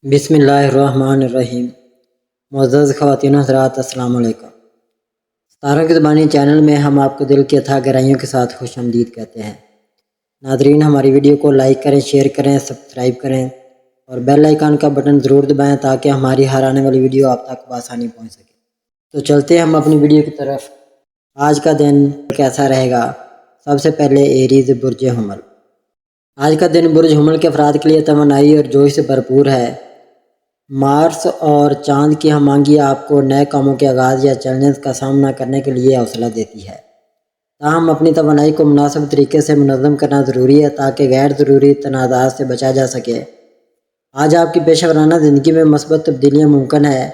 بسم اللہ الرحمن الرحیم۔ معزز خواتین و حضرات، السلام علیکم۔ ستاروں کی زبانی چینل میں ہم آپ کو دل کی اتھاہ گہرائیوں کے ساتھ خوش آمدید کہتے ہیں۔ ناظرین، ہماری ویڈیو کو لائک کریں، شیئر کریں، سبسکرائب کریں اور بیل آئیکن کا بٹن ضرور دبائیں تاکہ ہماری ہر آنے والی ویڈیو آپ تک بآسانی پہنچ سکے۔ تو چلتے ہیں ہم اپنی ویڈیو کی طرف۔ آج کا دن کیسا رہے گا؟ سب سے پہلے ایریز برج حمل۔ آج کا دن برج حمل کے افراد کے لیے توانائی اور جوش سے بھرپور ہے۔ مارس اور چاند کی ہم آہنگی آپ کو نئے کاموں کے آغاز یا چیلنجز کا سامنا کرنے کے لیے حوصلہ دیتی ہے۔ تاہم اپنی توانائی کو مناسب طریقے سے منظم کرنا ضروری ہے تاکہ غیر ضروری تنازعات سے بچا جا سکے۔ آج آپ کی پیشہ ورانہ زندگی میں مثبت تبدیلیاں ممکن ہے۔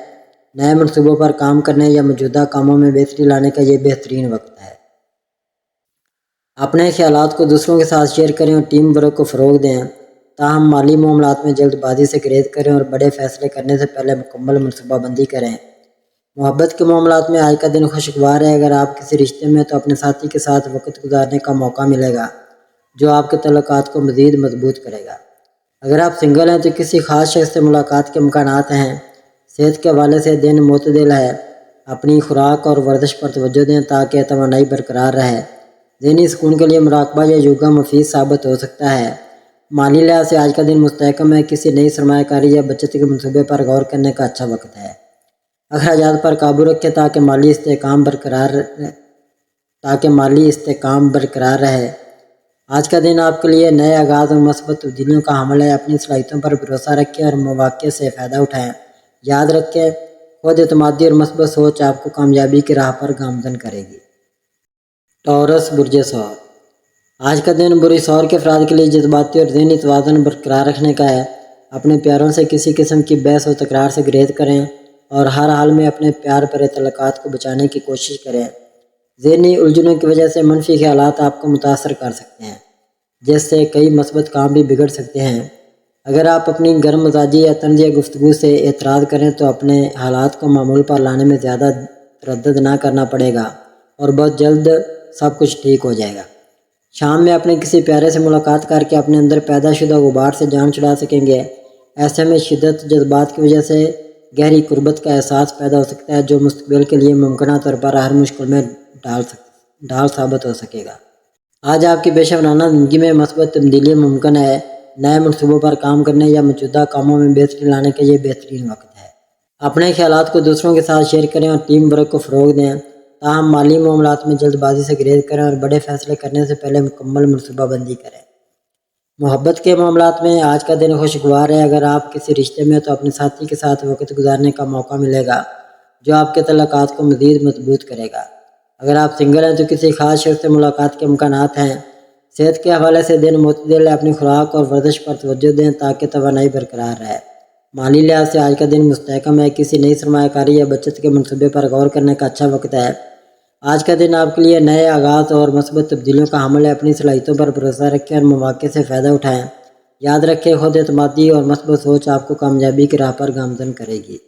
نئے منصوبوں پر کام کرنے یا موجودہ کاموں میں بہتری لانے کا یہ بہترین وقت ہے۔ اپنے خیالات کو دوسروں کے ساتھ شیئر کریں اور ٹیم ورک کو فروغ دیں۔ تاہم مالی معاملات میں جلد بازی سے گریز کریں اور بڑے فیصلے کرنے سے پہلے مکمل منصوبہ بندی کریں۔ محبت کے معاملات میں آج کا دن خوشگوار ہے۔ اگر آپ کسی رشتے میں تو اپنے ساتھی کے ساتھ وقت گزارنے کا موقع ملے گا جو آپ کے تعلقات کو مزید مضبوط کرے گا۔ اگر آپ سنگل ہیں تو کسی خاص شخص سے ملاقات کے امکانات ہیں۔ صحت کے حوالے سے دن معتدل ہے۔ اپنی خوراک اور ورزش پر توجہ دیں تاکہ توانائی برقرار رہے۔ ذہنی سکون کے لیے مراقبہ یا یوگا مفید ثابت ہو سکتا ہے۔ مالی لحاظ سے آج کا دن مستحکم ہے۔ کسی نئی سرمایہ کاری یا بچت کے منصوبے پر غور کرنے کا اچھا وقت ہے۔ اخراجات پر قابو رکھیں تاکہ مالی استحکام برقرار رہے۔ آج کا دن آپ کے لیے نئے آغاز اور مثبت تبدیلیوں کا حامل ہے۔ اپنی صلاحیتوں پر بھروسہ رکھیں اور مواقع سے فائدہ اٹھائیں۔ یاد رکھیں، خود اعتمادی اور مثبت سوچ آپ کو کامیابی کی راہ پر گامزن کرے گی۔ ٹورس برج ثور۔ آج کا دن برج ثور کے افراد کے لیے جذباتی اور ذہنی توازن برقرار رکھنے کا ہے۔ اپنے پیاروں سے کسی قسم کی بحث و تکرار سے گریز کریں اور ہر حال میں اپنے پیار بھرے تعلقات کو بچانے کی کوشش کریں۔ ذہنی الجھنوں کی وجہ سے منفی خیالات آپ کو متاثر کر سکتے ہیں جس سے کئی مثبت کام بھی بگڑ سکتے ہیں۔ اگر آپ اپنی گرم مزاجی یا طنز یا گفتگو سے اعتراض کریں تو اپنے حالات کو معمول پر لانے میں زیادہ تردد نہ کرنا پڑے گا اور بہت جلد سب کچھ ٹھیک ہو جائے گا۔ شام میں اپنے کسی پیارے سے ملاقات کر کے اپنے اندر پیدا شدہ غبار سے جان چھڑا سکیں گے۔ ایسے میں شدت جذبات کی وجہ سے گہری قربت کا احساس پیدا ہو سکتا ہے جو مستقبل کے لیے ممکنہ طور پر ہر مشکل میں ڈھال ثابت ہو سکے گا۔ آج آپ کی پیشہ ورانہ زندگی میں مثبت تبدیلیاں ممکن ہے۔ نئے منصوبوں پر کام کرنے یا موجودہ کاموں میں بہتری لانے کا یہ بہترین وقت ہے۔ اپنے خیالات کو دوسروں کے ساتھ شیئر کریں اور ٹیم ورک کو فروغ دیں۔ تاہم مالی معاملات میں جلد بازی سے گریز کریں اور بڑے فیصلے کرنے سے پہلے مکمل منصوبہ بندی کریں۔ محبت کے معاملات میں آج کا دن خوشگوار ہے۔ اگر آپ کسی رشتے میں تو اپنے ساتھی کے ساتھ وقت گزارنے کا موقع ملے گا جو آپ کے تعلقات کو مزید مضبوط کرے گا۔ اگر آپ سنگل ہیں تو کسی خاص شخص سے ملاقات کے امکانات ہیں۔ صحت کے حوالے سے دن معتدل ہے۔ اپنی خوراک اور ورزش پر توجہ دیں تاکہ توانائی برقرار رہے۔ مالی لحاظ سے آج کا دن مستحکم ہے۔ کسی نئی سرمایہ کاری یا بچت کے منصوبے پر غور کرنے کا اچھا وقت ہے۔ آج کا دن آپ کے لیے نئے آغاز اور مثبت تبدیلیوں کا حامل ہے۔ اپنی صلاحیتوں پر بھروسہ رکھیں اور مواقع سے فائدہ اٹھائیں۔ یاد رکھیں، خود اعتمادی اور مثبت سوچ آپ کو کامیابی کی راہ پر گامزن کرے گی۔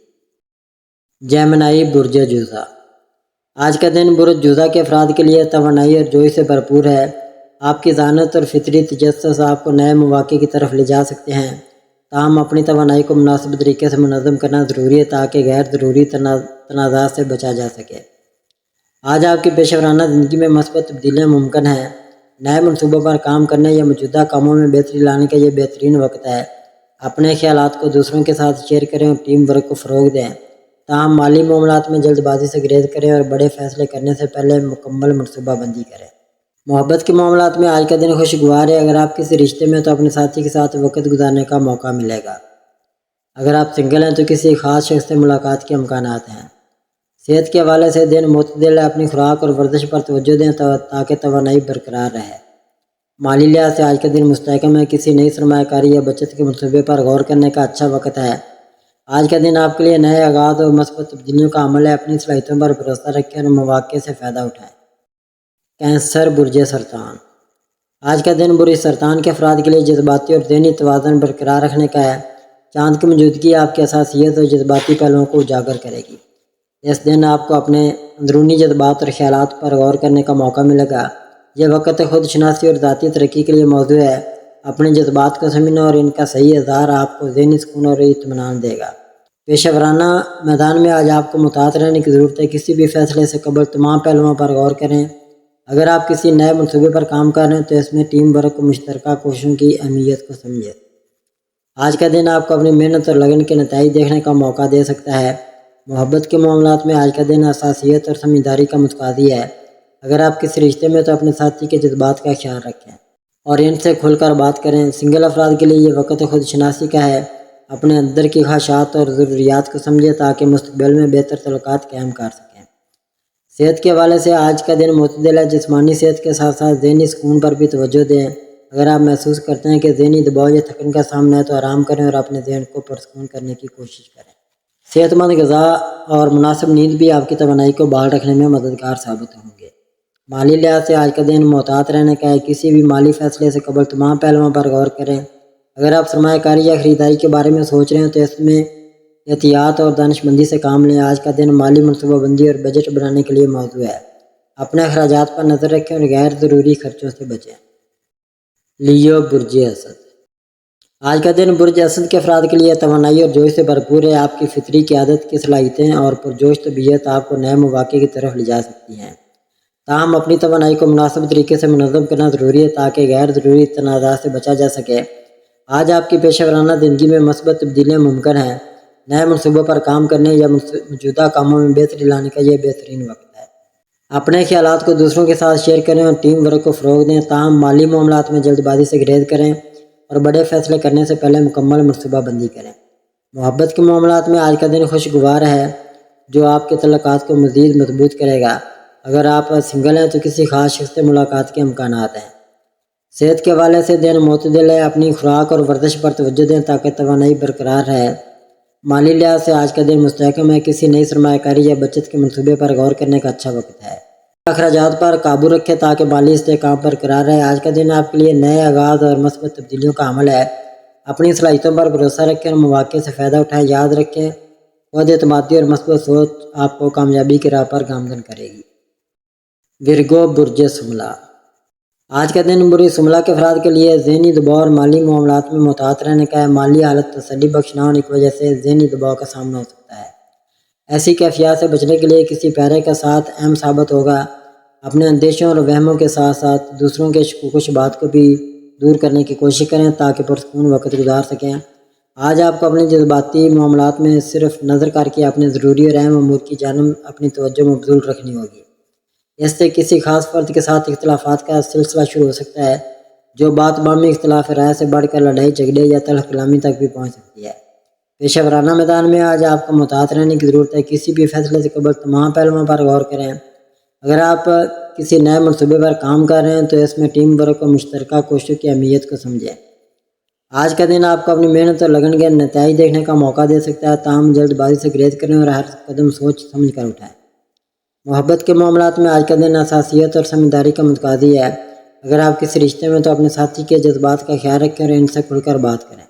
جیمنائی برج جوزا۔ آج کا دن برج جوزا کے افراد کے لیے توانائی اور جوش سے بھرپور ہے۔ آپ کی ذہانت اور فطری تجسس آپ کو نئے مواقع کی طرف لے جا سکتے ہیں۔ تاہم اپنی توانائی کو مناسب طریقے سے منظم کرنا ضروری ہے تاکہ غیر ضروری تنازعات سے بچا جا سکے۔ آج آپ کی پیشہ ورانہ زندگی میں مثبت تبدیلیاں ممکن ہیں۔ نئے منصوبوں پر کام کرنے یا موجودہ کاموں میں بہتری لانے کا یہ بہترین وقت ہے۔ اپنے خیالات کو دوسروں کے ساتھ شیئر کریں اور ٹیم ورک کو فروغ دیں۔ تاہم مالی معاملات میں جلد بازی سے گریز کریں اور بڑے فیصلے کرنے سے پہلے مکمل منصوبہ بندی کریں۔ محبت کے معاملات میں آج کا دن خوشگوار ہے۔ اگر آپ کسی رشتے میں تو اپنے ساتھی کے ساتھ وقت گزارنے کا موقع ملے گا۔ اگر آپ سنگل ہیں تو کسی خاص شخص سے ملاقات کے امکانات ہیں۔ صحت کے حوالے سے دن معتدل ہے۔ اپنی خوراک اور ورزش پر توجہ دیں تاکہ توانائی برقرار رہے۔ مالی لحاظ سے آج کا دن مستحکم ہے۔ کسی نئی سرمایہ کاری یا بچت کے منصوبے پر غور کرنے کا اچھا وقت ہے۔ آج کا دن آپ کے لیے نئے آغاز اور مثبت تبدیلیوں کا حامل ہے۔ اپنی صلاحیتوں پر بھروسہ رکھیں اور مواقع سے فائدہ اٹھائیں۔ کینسر برج سرطان۔ آج کا دن برج سرطان کے افراد کے لیے جذباتی اور ذہنی توازن برقرار رکھنے کا ہے۔ چاند کی موجودگی آپ کی حساسیت اور جذباتی پہلوؤں کو اجاگر کرے گی۔ اس دن آپ کو اپنے اندرونی جذبات اور خیالات پر غور کرنے کا موقع ملے گا۔ یہ وقت خود شناسی اور ذاتی ترقی کے لیے موزوں ہے۔ اپنے جذبات کو سمجھنا اور ان کا صحیح اظہار آپ کو ذہنی سکون اور اطمینان دے گا۔ پیشہ ورانہ میدان میں آج آپ کو محتاط رہنے کی ضرورت ہے۔ کسی بھی فیصلے سے قبل تمام پہلوؤں پر غور کریں۔ اگر آپ کسی نئے منصوبے پر کام کر رہے ہیں تو اس میں ٹیم ورک و مشترکہ کوششوں کی اہمیت کو سمجھیں۔ آج کا دن آپ کو اپنی محنت اور لگن کے نتائج دیکھنے کا موقع دے سکتا ہے۔ محبت کے معاملات میں آج کا دن حساسیت اور سمجھداری کا متقاضی ہے۔ اگر آپ کسی رشتے میں تو اپنے ساتھی کے جذبات کا خیال رکھیں اور ان سے کھل کر بات کریں۔ سنگل افراد کے لیے یہ وقت خود شناسی کا ہے۔ اپنے اندر کی خواہشات اور ضروریات کو سمجھیں تاکہ مستقبل میں بہتر تعلقات قائم کر سکیں۔ صحت کے حوالے سے آج کا دن معتدل ہے۔ جسمانی صحت کے ساتھ ساتھ ذہنی سکون پر بھی توجہ دیں۔ اگر آپ محسوس کرتے ہیں کہ ذہنی دباؤ یا تھکن کا سامنا ہے تو آرام کریں اور اپنے ذہن کو پرسکون کرنے کی کوشش کریں۔ صحت مند غذا اور مناسب نیند بھی آپ کی توانائی کو بحال رکھنے میں مددگار ثابت ہوں گے۔ مالی لحاظ سے آج کا دن محتاط رہنے کا ہے۔ کسی بھی مالی فیصلے سے قبل تمام پہلوؤں پر غور کریں۔ اگر آپ سرمایہ کاری یا خریداری کے بارے میں سوچ رہے ہیں تو اس میں احتیاط اور دانش مندی سے کام لیں۔ آج کا دن مالی منصوبہ بندی اور بجٹ بنانے کے لیے موزوں ہے۔ اپنے اخراجات پر نظر رکھیں اور غیر ضروری خرچوں سے بچیں۔ لیو برج اسد، آج کا دن برج اسد کے افراد کے لیے توانائی اور جوش سے بھرپور ہے۔ آپ کی فطری قیادت کی صلاحیتیں اور پرجوش طبیعت آپ کو نئے مواقع کی طرف لے جا سکتی ہیں۔ تاہم اپنی توانائی کو مناسب طریقے سے منظم کرنا ضروری ہے تاکہ غیر ضروری تنازعات سے بچا جا سکے۔ آج آپ کی پیشہ ورانہ زندگی میں مثبت تبدیلیاں ممکن ہیں۔ نئے منصوبوں پر کام کرنے یا موجودہ کاموں میں بہتری لانے کا یہ بہترین وقت ہے۔ اپنے خیالات کو دوسروں کے ساتھ شیئر کریں اور ٹیم ورک کو فروغ دیں۔ تاہم مالی معاملات میں جلد بازی سے گریز کریں اور بڑے فیصلے کرنے سے پہلے مکمل منصوبہ بندی کریں۔ محبت کے معاملات میں آج کا دن خوشگوار ہے جو آپ کے تعلقات کو مزید مضبوط کرے گا۔ اگر آپ سنگل ہیں تو کسی خاص شخص سے ملاقات کے امکانات ہیں۔ صحت کے حوالے سے دن معتدل ہے۔ اپنی خوراک اور ورزش پر توجہ دیں تاکہ توانائی برقرار رہے۔ مالی لحاظ سے آج کا دن مستحکم ہے۔ کسی نئی سرمایہ کاری یا بچت کے منصوبے پر غور کرنے کا اچھا وقت ہے۔ اخراجات پر قابو رکھیں تاکہ مالی استحکام برقرار رہے۔ آج کا دن آپ کے لیے نئے آغاز اور مثبت تبدیلیوں کا حامل ہے۔ اپنی صلاحیتوں پر بھروسہ رکھیں اور مواقع سے فائدہ اٹھائیں۔ یاد رکھیں خود اعتمادی اور مثبت سوچ آپ کو کامیابی کی راہ پر گامزن کرے گی۔ ورگو برج شملہ، آج کا دن برج شملہ کے افراد کے لیے ذہنی دباؤ اور مالی معاملات میں محتاط رہنے کا ہے۔ مالی حالت تسلی بخش نہ ہونے کی وجہ سے ذہنی دباؤ کا سامنا ہو سکتا ہے۔ ایسی کیفیات سے بچنے کے لیے کسی پیارے کا ساتھ اہم ثابت ہوگا۔ اپنے اندیشوں اور وہموں کے ساتھ ساتھ دوسروں کے شکوک و شبہات کو بھی دور کرنے کی کوشش کریں تاکہ پرسکون وقت گزار سکیں۔ آج آپ کو اپنے جذباتی معاملات میں صرف نظر کر کے اپنے ضروری اور اہم امور کی جانب اپنی توجہ مبذول رکھنی ہوگی۔ اس سے کسی خاص فرد کے ساتھ اختلافات کا سلسلہ شروع ہو سکتا ہے جو بات بامی اختلاف رائے سے بڑھ کر لڑائی جھگڑے یا تلخ کلامی تک بھی پہنچ سکتی ہے۔ پیشہ ورانہ میدان میں آج آپ کو محتاط رہنے کی ضرورت ہے۔ کسی بھی فیصلے سے قبل تمام پہلوؤں پر غور کریں۔ اگر آپ کسی نئے منصوبے پر کام کر رہے ہیں تو اس میں ٹیم ورک اور مشترکہ کوششوں کی اہمیت کو سمجھیں۔ آج کا دن آپ کو اپنی محنت اور لگن کے نتائج دیکھنے کا موقع دے سکتا ہے۔ تاہم جلد بازی سے گریز کریں اور ہر قدم سوچ سمجھ کر اٹھائیں۔ محبت کے معاملات میں آج کا دن حساسیت اور سمجھداری کا متقاضی ہے۔ اگر آپ کسی رشتے میں تو اپنے ساتھی کے جذبات کا خیال رکھیں اور ان سے کھل کر بات کریں۔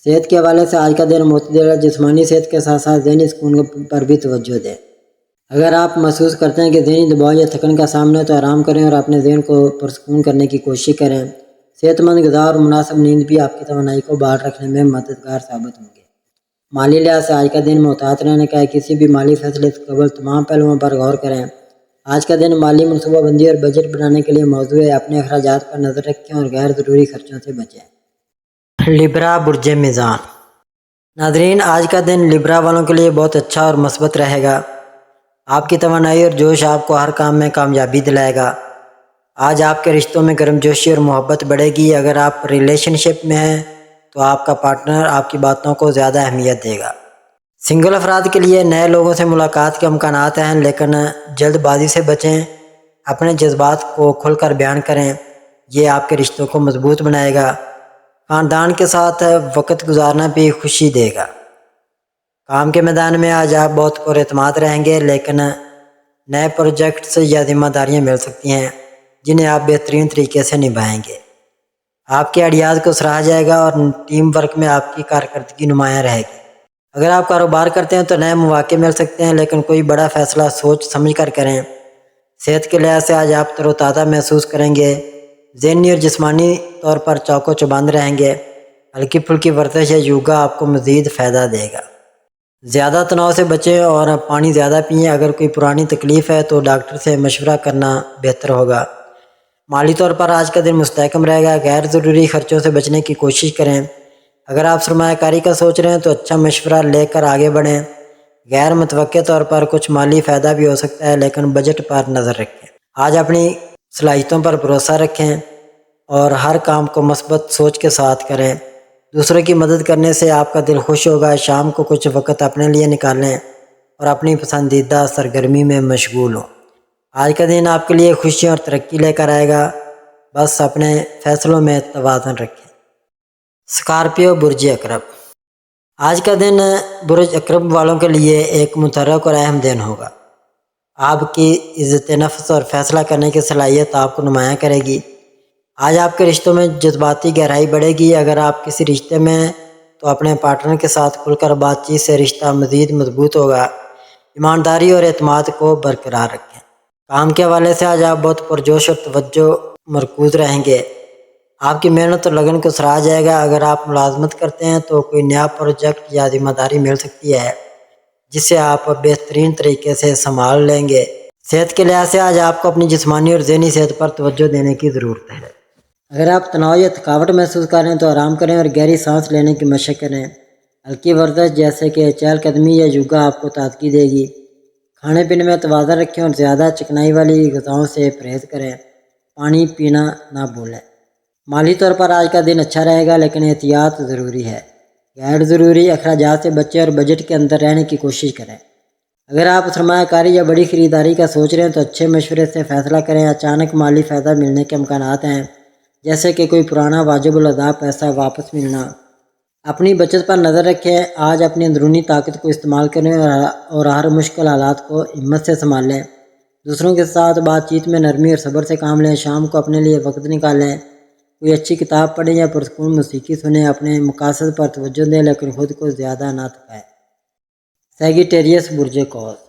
صحت کے حوالے سے آج کا دن معتدل ہے۔ جسمانی صحت کے ساتھ ساتھ ذہنی سکون پر بھی توجہ دیں۔ اگر آپ محسوس کرتے ہیں کہ ذہنی دباؤ یا تھکن کا سامنا ہے تو آرام کریں اور اپنے ذہن کو پرسکون کرنے کی کوشش کریں۔ صحت مند غذا اور مناسب نیند بھی آپ کی توانائی کو بحال رکھنے میں مددگار ثابت ہوں گے۔ مالی لحاظ سے آج کا دن محتاط رہنے کا ہے۔ کسی بھی مالی فیصلے سے قبل تمام پہلوؤں پر غور کریں۔ آج کا دن مالی منصوبہ بندی اور بجٹ بنانے کے لیے موزوں ہے۔ اپنے اخراجات پر نظر رکھیں اور غیر ضروری خرچوں سے بچیں۔ لیبرا برج میزان، ناظرین آج کا دن لیبرا والوں کے لیے بہت اچھا اور مثبت رہے گا۔ آپ کی توانائی اور جوش آپ کو ہر کام میں کامیابی دلائے گا۔ آج آپ کے رشتوں میں گرم جوشی اور محبت بڑھے گی۔ اگر آپ ریلیشن شپ میں ہیں تو آپ کا پارٹنر آپ کی باتوں کو زیادہ اہمیت دے گا۔ سنگل افراد کے لیے نئے لوگوں سے ملاقات کے امکانات ہیں لیکن جلد بازی سے بچیں۔ اپنے جذبات کو کھل کر بیان کریں، یہ آپ کے رشتوں کو مضبوط بنائے گا۔ خاندان کے ساتھ وقت گزارنا بھی خوشی دے گا۔ کام کے میدان میں آج آپ بہت پر اعتماد رہیں گے لیکن نئے پروجیکٹس یا ذمہ داریاں مل سکتی ہیں جنہیں آپ بہترین طریقے سے نبھائیں گے۔ آپ کے آئیڈیاز کو سراہا جائے گا اور ٹیم ورک میں آپ کی کارکردگی نمایاں رہے گی۔ اگر آپ کاروبار کرتے ہیں تو نئے مواقع مل سکتے ہیں لیکن کوئی بڑا فیصلہ سوچ سمجھ کر کریں۔ صحت کے لحاظ سے آج آپ تر و تازہ محسوس کریں گے۔ ذہنی اور جسمانی طور پر چوکو چوبند رہیں گے۔ ہلکی پھلکی ورزش یا یوگا آپ کو مزید فائدہ دے گا۔ زیادہ تناؤ سے بچیں اور پانی زیادہ پئیں۔ اگر کوئی پرانی تکلیف ہے تو ڈاکٹر سے مشورہ کرنا بہتر ہوگا۔ مالی طور پر آج کا دن مستحکم رہے گا۔ غیر ضروری خرچوں سے بچنے کی کوشش کریں۔ اگر آپ سرمایہ کاری کا سوچ رہے ہیں تو اچھا مشورہ لے کر آگے بڑھیں۔ غیر متوقع طور پر کچھ مالی فائدہ بھی ہو سکتا ہے، لیکن بجٹ پر نظر رکھیں۔ آج اپنی صلاحیتوں پر بھروسہ رکھیں اور ہر کام کو مثبت سوچ کے ساتھ کریں۔ دوسروں کی مدد کرنے سے آپ کا دل خوش ہوگا۔ شام کو کچھ وقت اپنے لیے نکالیں اور اپنی پسندیدہ سرگرمی میں مشغول ہوں۔ آج کا دن آپ کے لیے خوشیاں اور ترقی لے کر آئے گا، بس اپنے فیصلوں میں توازن رکھیں۔ اسکارپیو برج اقرب، آج کا دن برج اقرب والوں کے لیے ایک متحرک اور اہم دن ہوگا۔ آپ کی عزت نفس اور فیصلہ کرنے کی صلاحیت آپ کو نمایاں کرے گی۔ آج آپ کے رشتوں میں جذباتی گہرائی بڑھے گی۔ اگر آپ کسی رشتے میں ہیں تو اپنے پارٹنر کے ساتھ کھل کر بات چیت سے رشتہ مزید مضبوط ہوگا۔ ایمانداری اور اعتماد کو برقرار رکھیں۔ کام کے حوالے سے آج آپ بہت پرجوش اور توجہ مرکوز رہیں گے۔ آپ کی محنت اور لگن کو سراہا جائے گا۔ اگر آپ ملازمت کرتے ہیں تو کوئی نیا پروجیکٹ یا ذمہ داری مل سکتی ہے جسے آپ بہترین طریقے سے سنبھال لیں گے۔ صحت کے لحاظ سے آج آپ کو اپنی جسمانی اور ذہنی صحت پر توجہ دینے کی ضرورت ہے۔ اگر آپ تناؤ یا تھکاوٹ محسوس کریں تو آرام کریں اور گہری سانس لینے کی مشق کریں۔ ہلکی ورزش جیسے کہ چہل قدمی یا یوگا آپ کو تازگی دے گی۔ کھانے پینے میں توازن رکھیں اور زیادہ چکنائی والی غذاؤں سے پرہیز کریں۔ پانی پینا نہ بھولیں۔ مالی طور پر آج کا دن اچھا رہے گا، لیکن احتیاط ضروری ہے۔ غیر ضروری اخراجات سے بچیں اور بجٹ کے اندر رہنے کی کوشش کریں۔ اگر آپ سرمایہ کاری یا بڑی خریداری کا سوچ رہے ہیں تو اچھے مشورے سے فیصلہ کریں۔ اچانک مالی فائدہ ملنے کے امکانات ہیں، جیسے کہ کوئی پرانا واجب الادا پیسہ واپس ملنا۔ اپنی بچت پر نظر رکھیں۔ آج اپنی اندرونی طاقت کو استعمال کریں اور ہر مشکل حالات کو ہمت سے سنبھالیں۔ دوسروں کے ساتھ بات چیت میں نرمی اور صبر سے کام لیں۔ شام کو اپنے لیے وقت نکالیں۔ کوئی اچھی کتاب پڑھیں یا پرسکون موسیقی سنیں۔ اپنے مقاصد پر توجہ دیں، لیکن خود کو زیادہ نہ تھکائیں۔ سیگیٹیریس برج قوس،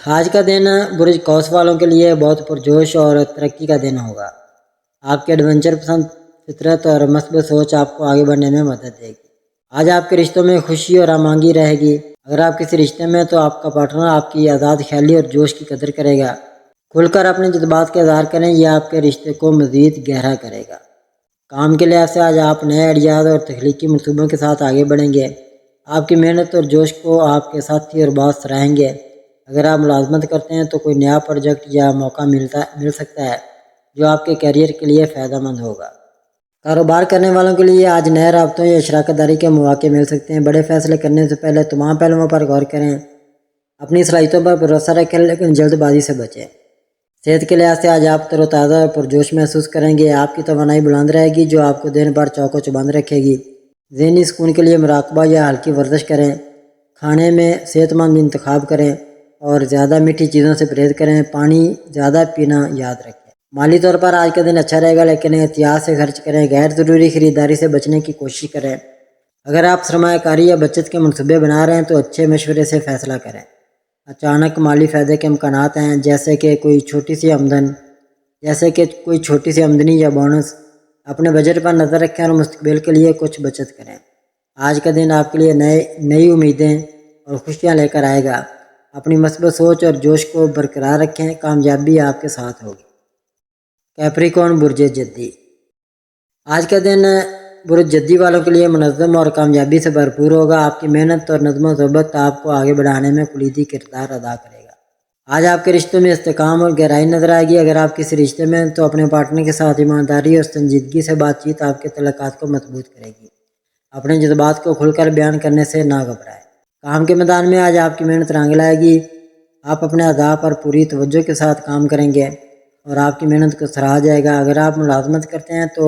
آج کا دن برج قوس والوں کے لیے بہت پرجوش اور ترقی کا دن ہوگا۔ آپ کے ایڈونچر پسند فطرت اور مثبت سوچ آپ کو آگے بڑھنے میں مدد دے گی۔ آج آپ کے رشتوں میں خوشی اور ہم آہنگی رہے گی۔ اگر آپ کسی رشتے میں ہیں تو آپ کا پارٹنر آپ کی آزاد خیالی اور جوش کی قدر کرے گا۔ کھل کر اپنے جذبات کا اظہار کریں، یہ آپ کے رشتے کو مزید گہرا کرے گا۔ کام کے لحاظ سے آج آپ نئے آئیڈیاز اور تخلیقی منصوبوں کے ساتھ آگے بڑھیں گے۔ آپ کی محنت اور جوش کو آپ کے ساتھی اور باس سراہیں گے۔ اگر آپ ملازمت کرتے ہیں تو کوئی نیا پروجیکٹ یا موقع مل سکتا ہے جو آپ کے کیریئر کے لیے فائدہ مند ہوگا۔ کاروبار کرنے والوں کے لیے آج نئے رابطوں یا شراکت داری کے مواقع مل سکتے ہیں۔ بڑے فیصلے کرنے سے پہلے تمام پہلوؤں پر غور کریں۔ اپنی صلاحیتوں پر بھروسہ رکھیں، لیکن جلد بازی سے بچیں۔ صحت کے لحاظ سے آج آپ تر و تازہ اور پرجوش محسوس کریں گے۔ آپ کی توانائی بلند رہے گی جو آپ کو دن بھر چوکو چوبند رکھے گی۔ ذہنی سکون کے لیے مراقبہ یا ہلکی ورزش کریں۔ کھانے میں صحت مند انتخاب کریں اور زیادہ میٹھی چیزوں سے پرہیز کریں۔ پانی زیادہ پینا یاد رکھیں۔ مالی طور پر آج کا دن اچھا رہے گا، لیکن احتیاط سے خرچ کریں۔ غیر ضروری خریداری سے بچنے کی کوشش کریں۔ اگر آپ سرمایہ کاری یا بچت کے منصوبے بنا رہے ہیں تو اچھے مشورے سے فیصلہ کریں۔ اچانک مالی فائدے کے امکانات ہیں، جیسے کہ کوئی چھوٹی سی آمدنی یا بونس۔ اپنے بجٹ پر نظر رکھیں اور مستقبل کے لیے کچھ بچت کریں۔ آج کا دن آپ کے لیے نئی امیدیں اور خوشیاں لے کر آئے گا۔ اپنی مثبت سوچ اور جوش کو برقرار رکھیں، کامیابی آپ کے ساتھ ہوگی۔ کیپریکارن برج جدی، آج کا دن برج جدی والوں کے لیے منظم اور کامیابی سے بھرپور ہوگا۔ آپ کی محنت اور نظم و ضبط آپ کو آگے بڑھانے میں کلیدی کردار ادا کرے گا۔ آج آپ کے رشتوں میں استحکام اور گہرائی نظر آئے گی۔ اگر آپ کسی رشتے میں ہیں تو اپنے پارٹنر کے ساتھ ایمانداری اور سنجیدگی سے بات چیت آپ کے تعلقات کو مضبوط کرے گی۔ اپنے جذبات کو کھل کر بیان کرنے سے نہ گھبرائیں۔ کام کے میدان میں آج آپ کی محنت رنگ لائے گی۔ آپ اپنے اہداف پر پوری توجہ کے ساتھ کام کریں گے اور آپ کی محنت کو سراہا جائے گا۔ اگر آپ ملازمت کرتے ہیں تو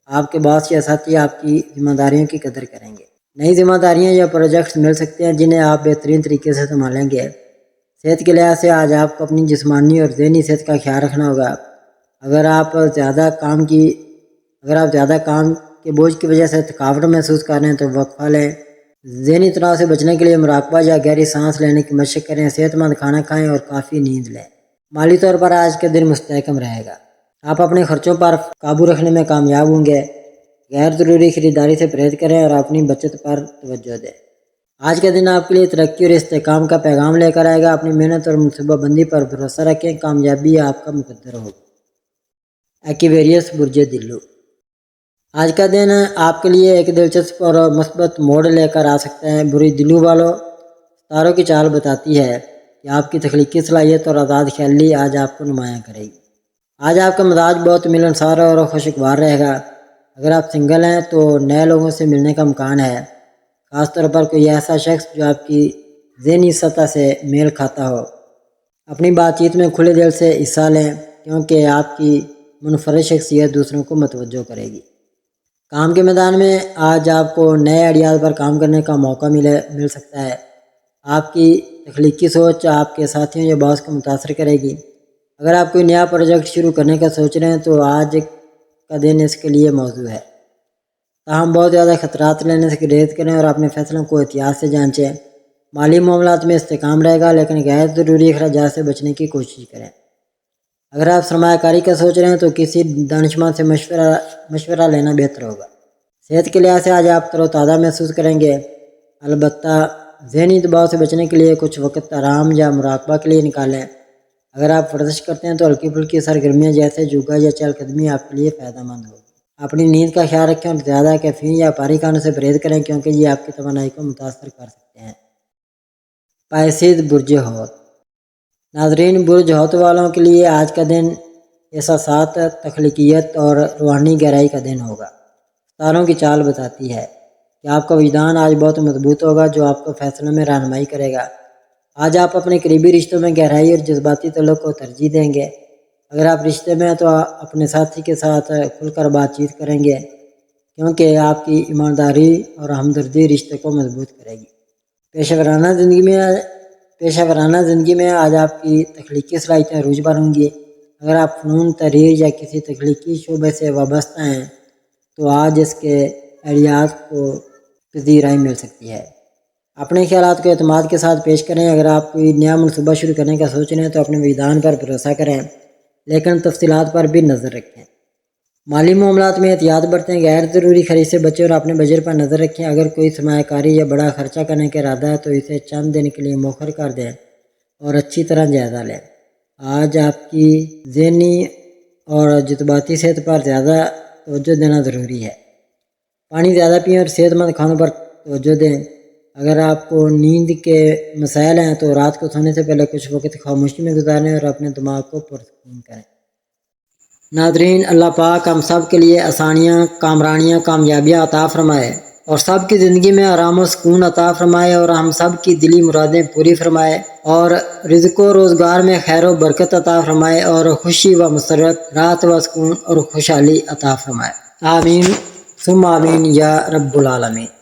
آپ کے باس یا ساتھی آپ کی ذمہ داریوں کی قدر کریں گے۔ نئی ذمہ داریاں یا پروجیکٹس مل سکتے ہیں جنہیں آپ بہترین طریقے سے سنبھالیں گے۔ صحت کے لحاظ سے آج آپ کو اپنی جسمانی اور ذہنی صحت کا خیال رکھنا ہوگا۔ اگر آپ زیادہ کام کے بوجھ کی وجہ سے تھکاوٹ محسوس کر رہے ہیں تو وقفہ لیں۔ ذہنی تناؤ سے بچنے کے لیے مراقبہ یا گہری سانس لینے کی مشق کریں۔ صحت مند کھانا کھائیں اور کافی نیند لیں۔ مالی طور پر آج کا دن مستحکم رہے گا۔ آپ اپنے خرچوں پر قابو رکھنے میں کامیاب ہوں گے۔ غیر ضروری خریداری سے پرہیز کریں اور اپنی بچت پر توجہ دیں۔ آج کا دن آپ کے لیے ترقی اور استحکام کا پیغام لے کر آئے گا۔ اپنی محنت اور منصوبہ بندی پر بھروسہ رکھیں، کامیابی آپ کا مقدر ہوگا۔ ایکویریس برج دلو، آج کا دن آپ کے لیے ایک دلچسپ اور مثبت موڑ لے کر آ سکتا ہے۔ برج دلو والوں، ستاروں کی چال بتاتی ہے کہ آپ کی تخلیقی صلاحیت اور آزاد خیالی آج آپ کو نمایاں کرے گی۔ آج آپ کا مزاج بہت ملنسار اور خوشگوار رہے گا۔ اگر آپ سنگل ہیں تو نئے لوگوں سے ملنے کا امکان ہے، خاص طور پر کوئی ایسا شخص جو آپ کی ذہنی سطح سے میل کھاتا ہو۔ اپنی بات چیت میں کھلے دل سے حصہ لیں کیونکہ آپ کی منفرد شخصیت دوسروں کو متوجہ کرے گی۔ کام کے میدان میں آج آپ کو نئے آئیڈیاز پر کام کرنے کا موقع مل سکتا ہے۔ آپ کی تخلیقی سوچ آپ کے ساتھیوں یا باس کو متاثر کرے گی۔ اگر آپ کوئی نیا پروجیکٹ شروع کرنے کا سوچ رہے ہیں تو آج کا دن اس کے لیے موزوں ہے۔ تاہم بہت زیادہ خطرات لینے سے گریز کریں اور اپنے فیصلوں کو احتیاط سے جانچیں۔ مالی معاملات میں استحکام رہے گا لیکن غیر ضروری اخراجات سے بچنے کی کوشش کریں۔ اگر آپ سرمایہ کاری کا سوچ رہے ہیں تو کسی دانشمند سے مشورہ لینا بہتر ہوگا۔ صحت کے لحاظ سے آج آپ تر و تازہ محسوس کریں گے، البتہ ذہنی دباؤ سے بچنے کے لیے کچھ وقت آرام یا مراقبہ کے لیے نکالیں۔ اگر آپ ورزش کرتے ہیں تو ہلکی پھلکی سرگرمیاں جیسے یوگا یا چہل قدمی آپ کے لیے فائدہ مند ہوگی۔ اپنی نیند کا خیال رکھیں اور زیادہ کیفین یا پاری کھانے سے پرہیز کریں کیونکہ یہ آپ کی توانائی کو متاثر کر سکتے ہیں۔ پائسیز برج حوت، ناظرین برج حوت والوں کے لیے آج کا دن احساسات، تخلیقیت اور روحانی گہرائی کا دن ہوگا۔ ستاروں کی چال بتاتی ہے کہ آپ کا وجدان آج بہت مضبوط ہوگا جو آپ کو فیصلوں میں رہنمائی کرے گا۔ آج آپ اپنے قریبی رشتوں میں گہرائی اور جذباتی تعلق کو ترجیح دیں گے۔ اگر آپ رشتے میں ہیں تو اپنے ساتھی کے ساتھ کھل کر بات چیت کریں گے کیونکہ آپ کی ایمانداری اور ہمدردی رشتے کو مضبوط کرے گی۔ پیشہ ورانہ زندگی میں آج آپ کی تخلیقی صلاحیتیں عروج پر ہوں گی۔ اگر آپ فنون، تحریر یا کسی تخلیقی شعبے سے وابستہ ہیں تو آج اس کے آئیڈیاز کو پذیرائی مل سکتی ہے۔ اپنے خیالات کو اعتماد کے ساتھ پیش کریں۔ اگر آپ کوئی نیا منصوبہ شروع کرنے کا سوچ رہے ہیں تو اپنے وجدان پر بھروسہ کریں لیکن تفصیلات پر بھی نظر رکھیں۔ مالی معاملات میں احتیاط برتیں، غیر ضروری خرید سے بچیں اور اپنے بجٹ پر نظر رکھیں۔ اگر کوئی سرمایہ کاری یا بڑا خرچہ کرنے کا ارادہ ہے تو اسے چند دن کے لیے مؤخر کر دیں اور اچھی طرح جائزہ لیں۔ آج آپ کی ذہنی اور جذباتی صحت پر زیادہ توجہ دینا ضروری ہے۔ پانی زیادہ پئیں اور صحت مند کھانوں پر توجہ دیں۔ اگر آپ کو نیند کے مسائل ہیں تو رات کو سونے سے پہلے کچھ وقت خاموشی میں گزاریں اور اپنے دماغ کو پرسکون کریں۔ ناظرین، اللہ پاک ہم سب کے لیے آسانیاں، کامرانیاں، کامیابیاں عطا فرمائے اور سب کی زندگی میں آرام و سکون عطا فرمائے اور ہم سب کی دلی مرادیں پوری فرمائے اور رزق و روزگار میں خیر و برکت عطا فرمائے اور خوشی و مسرت، راحت و سکون اور خوشحالی عطا فرمائے۔ آمین ثم آمین یا رب العالمین۔